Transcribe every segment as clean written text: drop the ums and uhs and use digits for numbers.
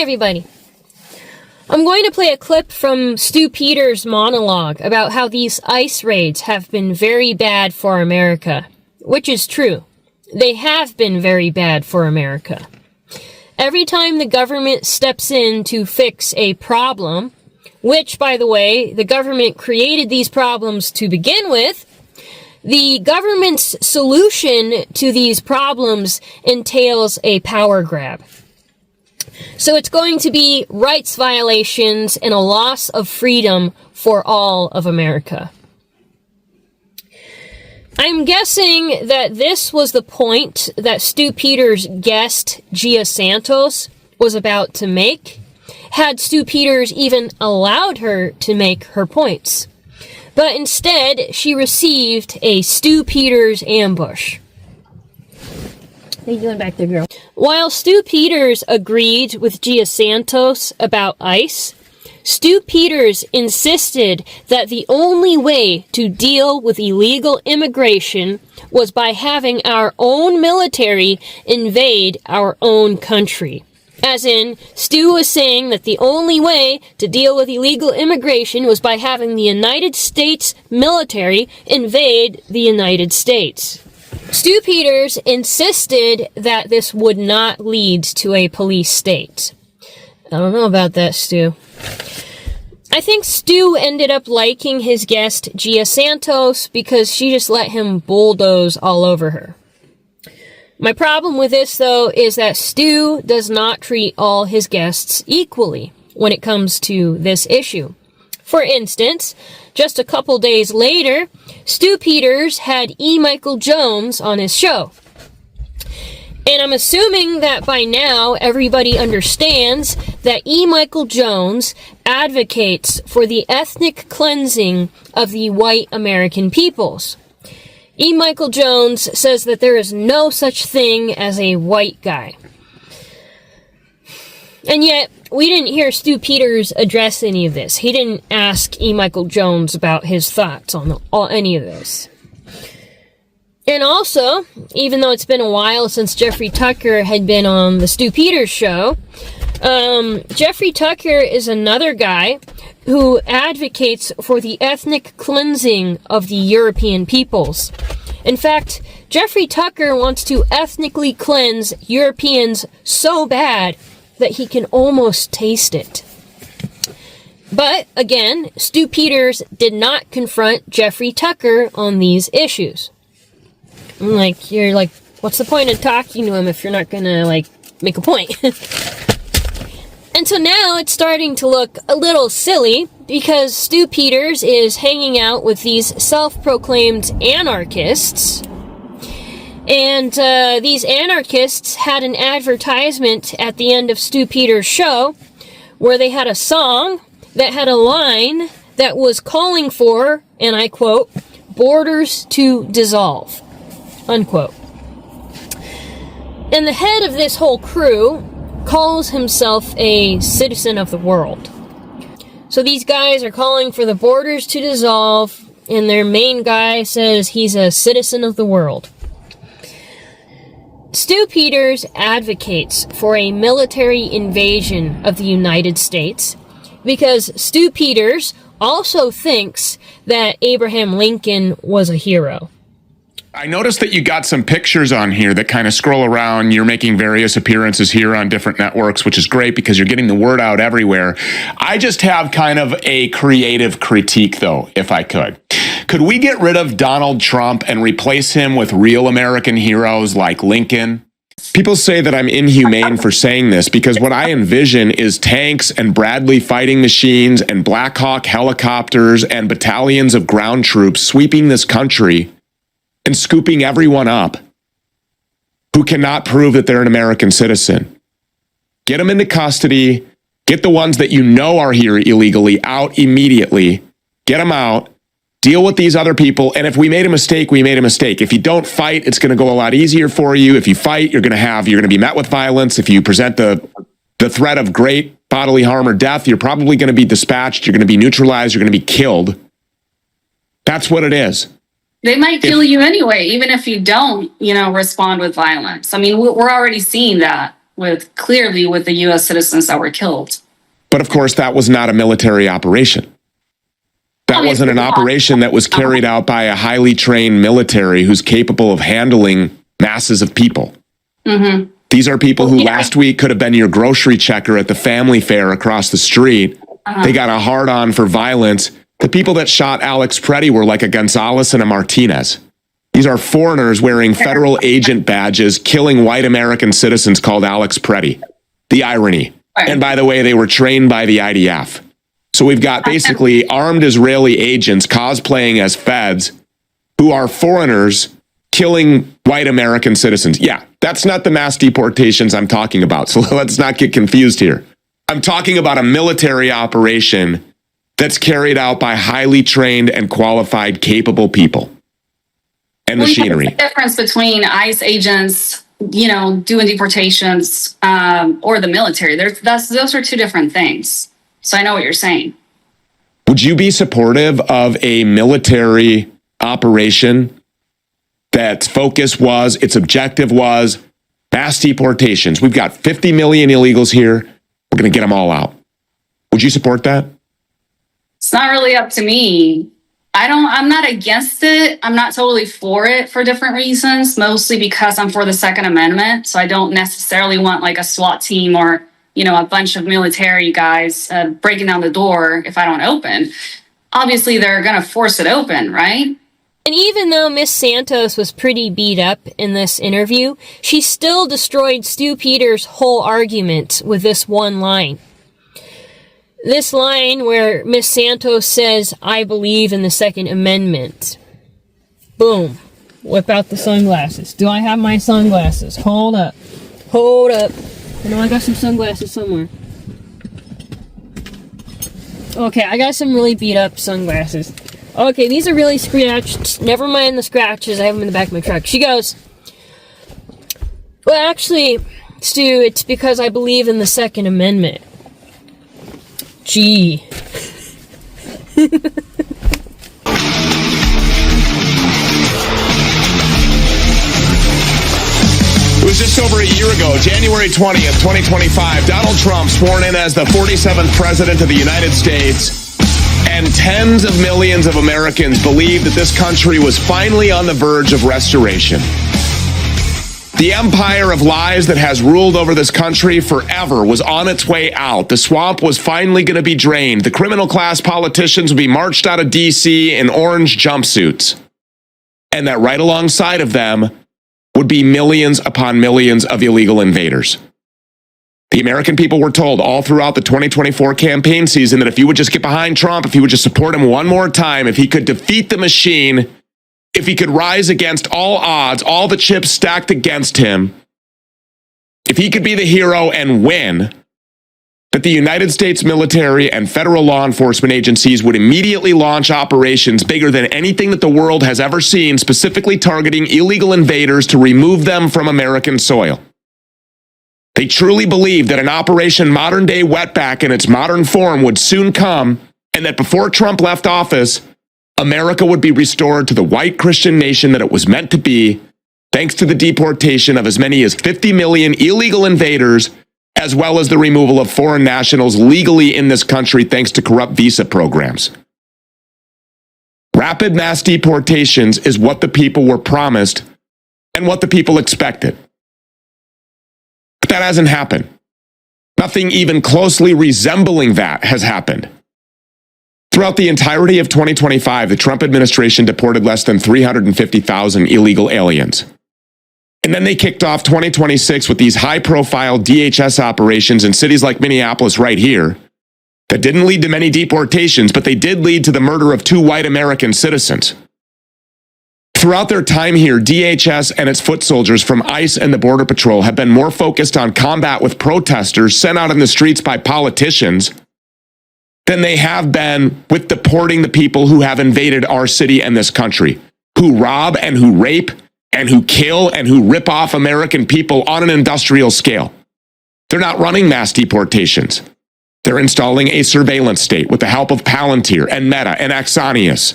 everybody. I'm going to play a clip from Stu Peters' monologue about how these ICE raids have been very bad for America, which is true. They have been very bad for America. Every time the government steps in to fix a problem, which, by the way, the government created these problems to begin with, the government's solution to these problems entails a power grab. So it's going to be rights violations and a loss of freedom for all of America. I'm guessing that this was the point that Stu Peters' guest, Gia Santos, was about to make, had Stu Peters even allowed her to make her points. But instead, she received a Stu Peters ambush. How you doing back there, girl? While Stu Peters agreed with Gia Santos about ICE, Stu Peters insisted that the only way to deal with illegal immigration was by having our own military invade our own country. As in, Stu was saying that the only way to deal with illegal immigration was by having the United States military invade the United States. Stu Peters insisted that this would not lead to a police state. I don't know about that, Stu. I think Stu ended up liking his guest, Gia Santos, because she just let him bulldoze all over her. My problem with this, though, is that Stu does not treat all his guests equally when it comes to this issue. For instance, just a couple days later, Stu Peters had E. Michael Jones on his show. And I'm assuming that by now everybody understands that E. Michael Jones advocates for the ethnic cleansing of the white American peoples. E. Michael Jones says that there is no such thing as a white guy. And yet, we didn't hear Stu Peters address any of this. He didn't ask E. Michael Jones about his thoughts on any of this. And also, even though it's been a while since Jeffrey Tucker had been on the Stu Peters show, Jeffrey Tucker is another guy who advocates for the ethnic cleansing of the European peoples. In fact, Jeffrey Tucker wants to ethnically cleanse Europeans so bad that he can almost taste it. But, again, Stu Peters did not confront Jeffrey Tucker on these issues. You're like, what's the point of talking to him if you're not gonna, make a point? And so now it's starting to look a little silly because Stu Peters is hanging out with these self-proclaimed anarchists. And these anarchists had an advertisement at the end of Stu Peters' show where they had a song that had a line that was calling for, and I quote, "borders to dissolve," unquote. And the head of this whole crew calls himself a citizen of the world. So these guys are calling for the borders to dissolve, and their main guy says he's a citizen of the world. Stu Peters advocates for a military invasion of the United States because Stu Peters also thinks that Abraham Lincoln was a hero. I noticed that you got some pictures on here that kind of scroll around. You're making various appearances here on different networks, which is great because you're getting the word out everywhere. I just have kind of a creative critique, though, if I could. Could we get rid of Donald Trump and replace him with real American heroes like Lincoln? People say that I'm inhumane for saying this because what I envision is tanks and Bradley fighting machines and Black Hawk helicopters and battalions of ground troops sweeping this country and scooping everyone up who cannot prove that they're an American citizen. Get them into custody. Get the ones that you know are here illegally out immediately. Get them out. Deal with these other people. And if we made a mistake, we made a mistake. If you don't fight, it's going to go a lot easier for you. If you fight, you're going to be met with violence. If you present the threat of great bodily harm or death, you're probably going to be dispatched. You're going to be neutralized. You're going to be killed. That's what it is. They might kill you anyway, even if you don't, respond with violence. I mean, we're already seeing that. clearly with the U.S. citizens that were killed. But of course, that was not a military operation. That wasn't an operation that was carried out by a highly trained military who's capable of handling masses of people. Mm-hmm. These are people who last week could have been your grocery checker at the family fair across the street. They got a hard-on for violence. The people that shot Alex Preddy were like a Gonzalez and a Martinez. These are foreigners wearing federal agent badges, killing white American citizens called Alex Preddy. The irony. And by the way, they were trained by the IDF. So we've got basically armed Israeli agents cosplaying as feds who are foreigners killing white American citizens. Yeah, that's not the mass deportations I'm talking about. So let's not get confused here. I'm talking about a military operation that's carried out by highly trained and qualified, capable people and machinery. What's the difference between ICE agents, doing deportations, or the military? Those are two different things. So I know what you're saying. Would you be supportive of a military operation that its objective was mass deportations? We've got 50 million illegals here. We're going to get them all out. Would you support that? It's not really up to me. I'm not against it. I'm not totally for it for different reasons, mostly because I'm for the Second Amendment. So I don't necessarily want like a SWAT team or a bunch of military guys breaking down the door if I don't open. Obviously, they're going to force it open, right? And even though Miss Santos was pretty beat up in this interview, she still destroyed Stu Peters' whole argument with this one line. This line where Miss Santos says, "I believe in the Second Amendment." Boom. Whip out the sunglasses. Do I have my sunglasses? Hold up. I know I got some sunglasses somewhere. Okay, I got some really beat up sunglasses. Okay, these are really scratched. Never mind the scratches. I have them in the back of my truck. She goes, "Well, actually, Stu, it's because I believe in the Second Amendment." Gee. It was just over a year ago, January 20th, 2025, Donald Trump sworn in as the 47th President of the United States, and tens of millions of Americans believed that this country was finally on the verge of restoration. The empire of lies that has ruled over this country forever was on its way out. The swamp was finally going to be drained. The criminal class politicians would be marched out of D.C. in orange jumpsuits. And that right alongside of them would be millions upon millions of illegal invaders. The American people were told all throughout the 2024 campaign season that if you would just get behind Trump, if you would just support him one more time, if he could defeat the machine, if he could rise against all odds, all the chips stacked against him, if he could be the hero and win, that the United States military and federal law enforcement agencies would immediately launch operations bigger than anything that the world has ever seen, specifically targeting illegal invaders to remove them from American soil. They truly believed that an Operation Modern Day Wetback in its modern form would soon come, and that before Trump left office, America would be restored to the white Christian nation that it was meant to be, thanks to the deportation of as many as 50 million illegal invaders, as well as the removal of foreign nationals legally in this country thanks to corrupt visa programs. Rapid mass deportations is what the people were promised and what the people expected. But that hasn't happened. Nothing even closely resembling that has happened. Throughout the entirety of 2025, the Trump administration deported less than 350,000 illegal aliens. And then they kicked off 2026 with these high-profile DHS operations in cities like Minneapolis right here that didn't lead to many deportations, but they did lead to the murder of 2 white American citizens. Throughout their time here, DHS and its foot soldiers from ICE and the Border Patrol have been more focused on combat with protesters sent out in the streets by politicians than they have been with deporting the people who have invaded our city and this country, who rob and who rape and who kill and who rip off American people on an industrial scale. They're not running mass deportations. They're installing a surveillance state with the help of Palantir and Meta and Axonius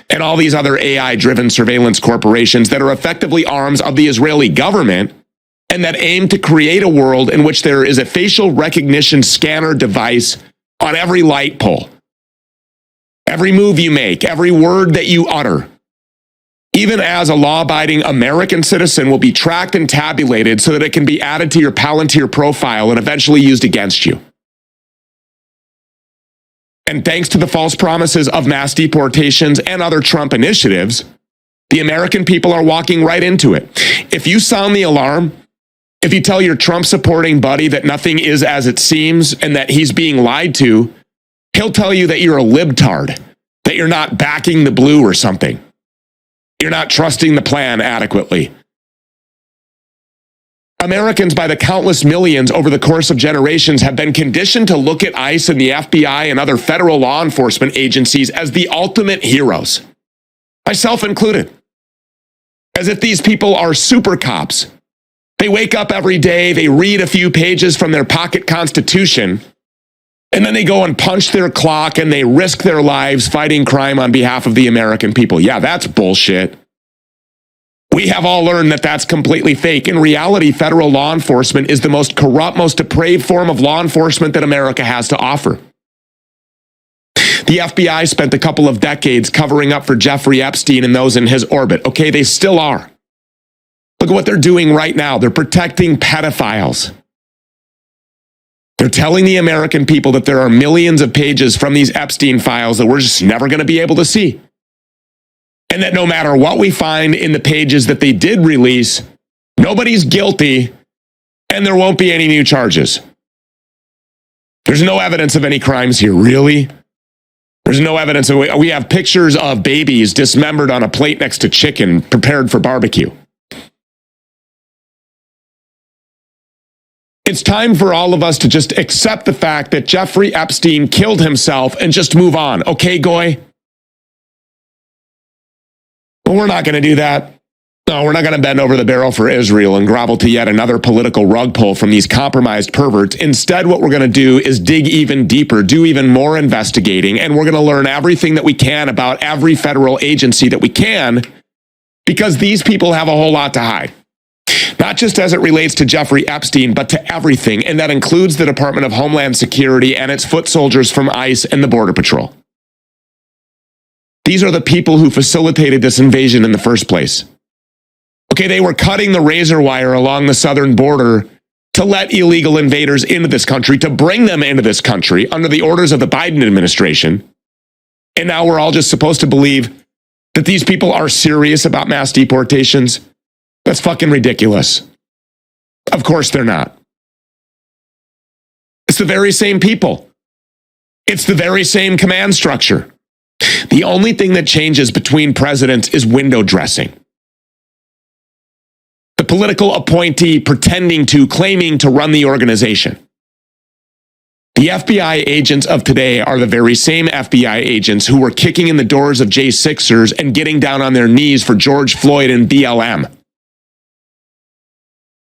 and all these other AI-driven surveillance corporations that are effectively arms of the Israeli government and that aim to create a world in which there is a facial recognition scanner device on every light pole. Every move you make, every word that you utter, even as a law-abiding American citizen, will be tracked and tabulated so that it can be added to your Palantir profile and eventually used against you. And thanks to the false promises of mass deportations and other Trump initiatives, the American people are walking right into it. If you sound the alarm, if you tell your Trump-supporting buddy that nothing is as it seems and that he's being lied to, he'll tell you that you're a libtard, that you're not backing the blue or something. You're not trusting the plan adequately. Americans, by the countless millions over the course of generations, have been conditioned to look at ICE and the FBI and other federal law enforcement agencies as the ultimate heroes, myself included, as if these people are super cops. They wake up every day, they read a few pages from their pocket constitution, and then they go and punch their clock and they risk their lives fighting crime on behalf of the American people. Yeah, that's bullshit. We have all learned that that's completely fake. In reality, federal law enforcement is the most corrupt, most depraved form of law enforcement that America has to offer. The FBI spent a couple of decades covering up for Jeffrey Epstein and those in his orbit. Okay, they still are. Look at what they're doing right now. They're protecting pedophiles. They're telling the American people that there are millions of pages from these Epstein files that we're just never going to be able to see. And that no matter what we find in the pages that they did release, nobody's guilty and there won't be any new charges. There's no evidence of any crimes here, really. There's no evidence. We have pictures of babies dismembered on a plate next to chicken prepared for barbecue. It's time for all of us to just accept the fact that Jeffrey Epstein killed himself and just move on. Okay, Goy? Well, we're not going to do that. No, we're not going to bend over the barrel for Israel and grovel to yet another political rug pull from these compromised perverts. Instead, what we're going to do is dig even deeper, do even more investigating, and we're going to learn everything that we can about every federal agency that we can, because these people have a whole lot to hide. Not just as it relates to Jeffrey Epstein, but to everything, and that includes the Department of Homeland Security and its foot soldiers from ICE and the Border Patrol. These are the people who facilitated this invasion in the first place. Okay, they were cutting the razor wire along the southern border to let illegal invaders into this country, to bring them into this country under the orders of the Biden administration. And now we're all just supposed to believe that these people are serious about mass deportations. That's fucking ridiculous. Of course they're not. It's the very same people. It's the very same command structure. The only thing that changes between presidents is window dressing. The political appointee pretending to, claiming to run the organization. The FBI agents of today are the very same FBI agents who were kicking in the doors of J6ers and getting down on their knees for George Floyd and BLM.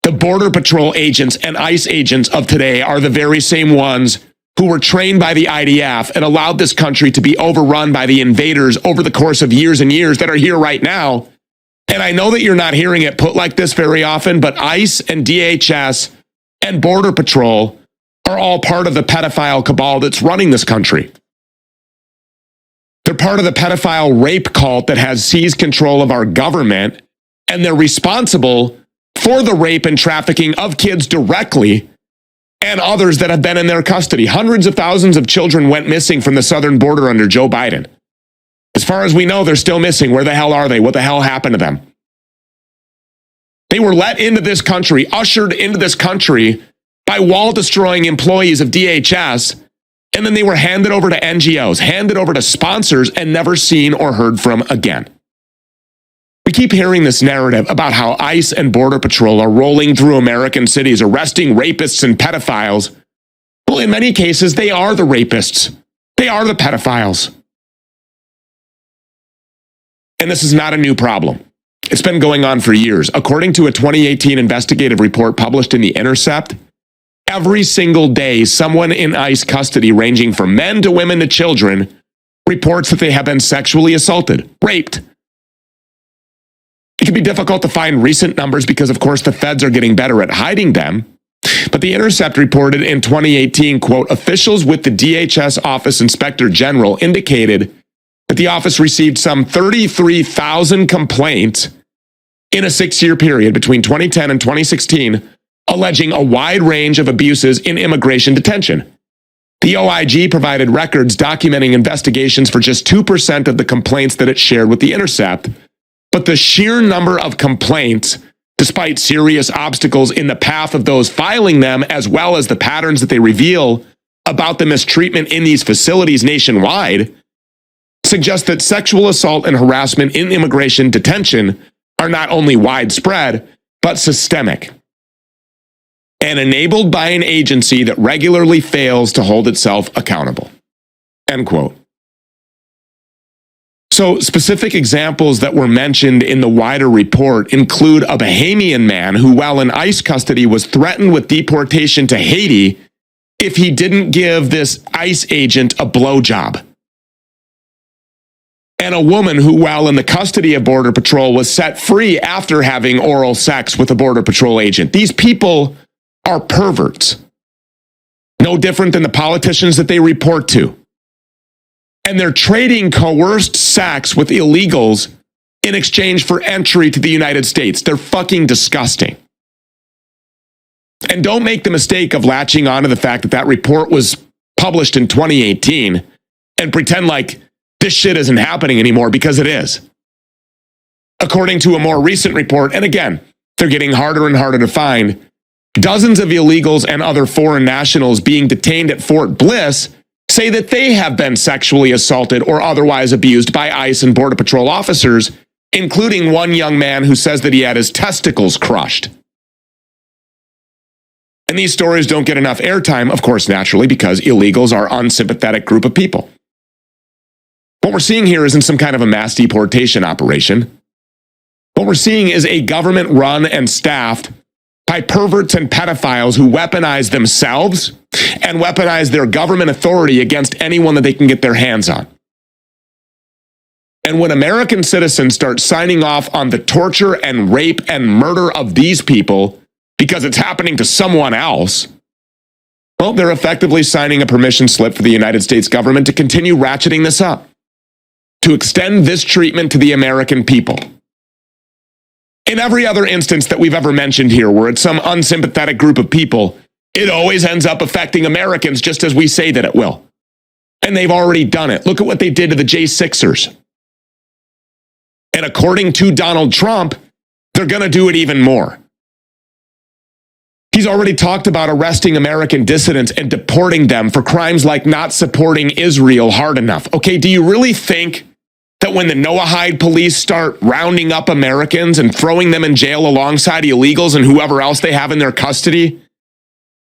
The Border Patrol agents and ICE agents of today are the very same ones who were trained by the IDF and allowed this country to be overrun by the invaders over the course of years and years that are here right now. And I know that you're not hearing it put like this very often, but ICE and DHS and Border Patrol are all part of the pedophile cabal that's running this country. They're part of the pedophile rape cult that has seized control of our government, and they're responsible for the rape and trafficking of kids directly and others that have been in their custody. Hundreds of thousands of children went missing from the southern border under Joe Biden. As far as we know, they're still missing. Where the hell are they? What the hell happened to them? They were let into this country, ushered into this country by wall-destroying employees of DHS, and then they were handed over to NGOs, handed over to sponsors, and never seen or heard from again. We keep hearing this narrative about how ICE and Border Patrol are rolling through American cities, arresting rapists and pedophiles. Well, in many cases, they are the rapists. They are the pedophiles. And this is not a new problem. It's been going on for years. According to a 2018 investigative report published in The Intercept, every single day, someone in ICE custody, ranging from men to women to children, reports that they have been sexually assaulted, raped. It can be difficult to find recent numbers because, of course, the feds are getting better at hiding them. But The Intercept reported in 2018, quote, officials with the DHS Office Inspector General indicated that the office received some 33,000 complaints in a 6-year period between 2010 and 2016, alleging a wide range of abuses in immigration detention. The OIG provided records documenting investigations for just 2% of the complaints that it shared with The Intercept, but the sheer number of complaints, despite serious obstacles in the path of those filing them, as well as the patterns that they reveal about the mistreatment in these facilities nationwide, suggests that sexual assault and harassment in immigration detention are not only widespread, but systemic, and enabled by an agency that regularly fails to hold itself accountable. End quote. So specific examples that were mentioned in the wider report include a Bahamian man who, while in ICE custody, was threatened with deportation to Haiti if he didn't give this ICE agent a blowjob. And a woman who, while in the custody of Border Patrol, was set free after having oral sex with a Border Patrol agent. These people are perverts. No different than the politicians that they report to. And they're trading coerced sex with illegals in exchange for entry to the United States. They're fucking disgusting. And don't make the mistake of latching onto the fact that that report was published in 2018 and pretend like this shit isn't happening anymore, because it is. According to a more recent report, and again, they're getting harder and harder to find, dozens of illegals and other foreign nationals being detained at Fort Bliss say that they have been sexually assaulted or otherwise abused by ICE and Border Patrol officers, including one young man who says that he had his testicles crushed. And these stories don't get enough airtime, of course, naturally, because illegals are an unsympathetic group of people. What we're seeing here isn't some kind of a mass deportation operation. What we're seeing is a government run and staffed by perverts and pedophiles who weaponize themselves and weaponize their government authority against anyone that they can get their hands on. And when American citizens start signing off on the torture and rape and murder of these people because it's happening to someone else, well, they're effectively signing a permission slip for the United States government to continue ratcheting this up, to extend this treatment to the American people. In every other instance that we've ever mentioned here, where it's some unsympathetic group of people, it always ends up affecting Americans just as we say that it will. And they've already done it. Look at what they did to the J6ers. And according to Donald Trump, they're going to do it even more. He's already talked about arresting American dissidents and deporting them for crimes like not supporting Israel hard enough. Okay, do you really think that when the Noahide police start rounding up Americans and throwing them in jail alongside illegals and whoever else they have in their custody,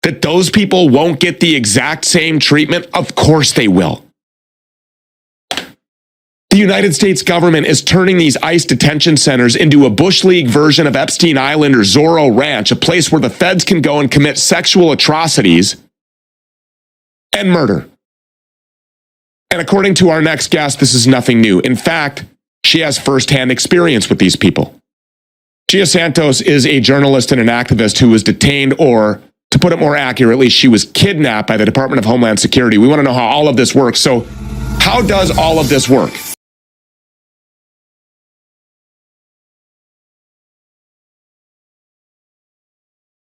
that those people won't get the exact same treatment? Of course they will. The United States government is turning these ICE detention centers into a Bush League version of Epstein Island or Zorro Ranch, a place where the feds can go and commit sexual atrocities and murder. And according to our next guest, this is nothing new. In fact, she has firsthand experience with these people. Gia Santos is a journalist and an activist who was detained, or to put it more accurately, she was kidnapped by the Department of Homeland Security. We want to know how all of this works. So how does all of this work?